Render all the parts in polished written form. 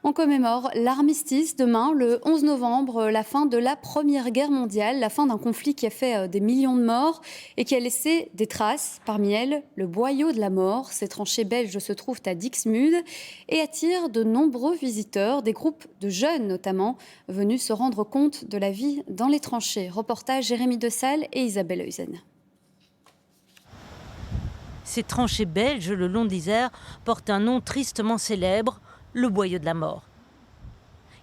On commémore l'armistice demain, le 11 novembre, la fin de la Première Guerre mondiale, la fin d'un conflit qui a fait des millions de morts et qui a laissé des traces. Parmi elles, le boyau de la mort. Ces tranchées belges se trouvent à Dixmude et attirent de nombreux visiteurs, des groupes de jeunes notamment, venus se rendre compte de la vie dans les tranchées. Reportage Jérémy Dessal et Isabelle Heusen. Ces tranchées belges le long de l'Isère portent un nom tristement célèbre, le boyau de la mort.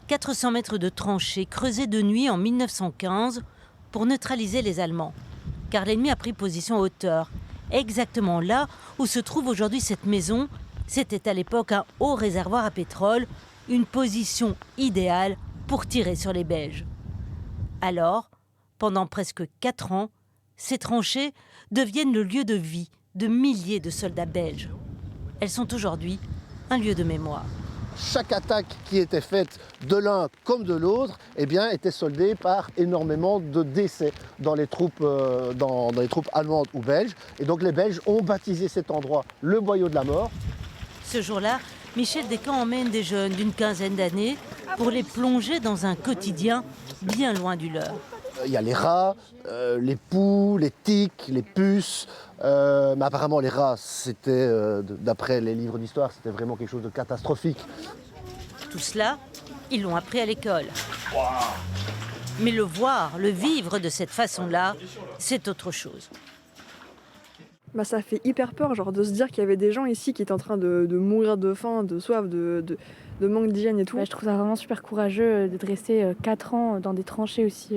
400 mètres de tranchées creusées de nuit en 1915 pour neutraliser les Allemands. Car l'ennemi a pris position en hauteur, exactement là où se trouve aujourd'hui cette maison. C'était à l'époque un haut réservoir à pétrole, une position idéale pour tirer sur les Belges. Alors, pendant presque 4 ans, ces tranchées deviennent le lieu de vie de milliers de soldats belges. Elles sont aujourd'hui un lieu de mémoire. Chaque attaque qui était faite de l'un comme de l'autre était soldée par énormément de décès dans les troupes allemandes ou belges. Et donc les Belges ont baptisé cet endroit le boyau de la mort. Ce jour-là, Michel Descamps emmène des jeunes d'une quinzaine d'années pour les plonger dans un quotidien bien loin du leur. Il y a les rats, les poux, les tiques, les puces. Mais apparemment les rats, c'était, d'après les livres d'histoire, c'était vraiment quelque chose de catastrophique. Tout cela, ils l'ont appris à l'école. Mais le voir, le vivre de cette façon-là, c'est autre chose. Ça fait hyper peur, genre de se dire qu'il y avait des gens ici qui étaient en train de mourir de faim, de soif, de manque d'hygiène et tout. Je trouve ça vraiment super courageux de rester 4 ans dans des tranchées aussi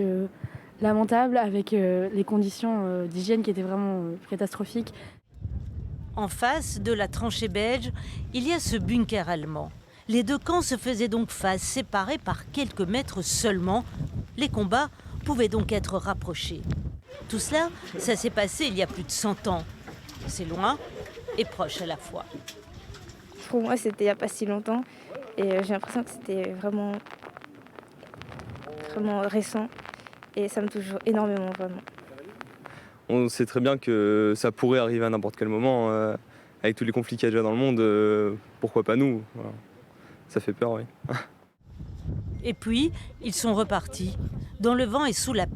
lamentables, avec les conditions d'hygiène qui étaient vraiment catastrophiques. En face de la tranchée belge, il y a ce bunker allemand. Les deux camps se faisaient donc face, séparés par quelques mètres seulement. Les combats pouvaient donc être rapprochés. Tout cela, ça s'est passé il y a plus de 100 ans. C'est loin et proche à la fois. Pour moi, c'était il n'y a pas si longtemps. Et j'ai l'impression que c'était vraiment récent. Et ça me touche énormément, vraiment. On sait très bien que ça pourrait arriver à n'importe quel moment. Avec tous les conflits qu'il y a déjà dans le monde, pourquoi pas nous? Voilà. Ça fait peur, oui. Et puis, ils sont repartis, dans le vent et sous la pluie.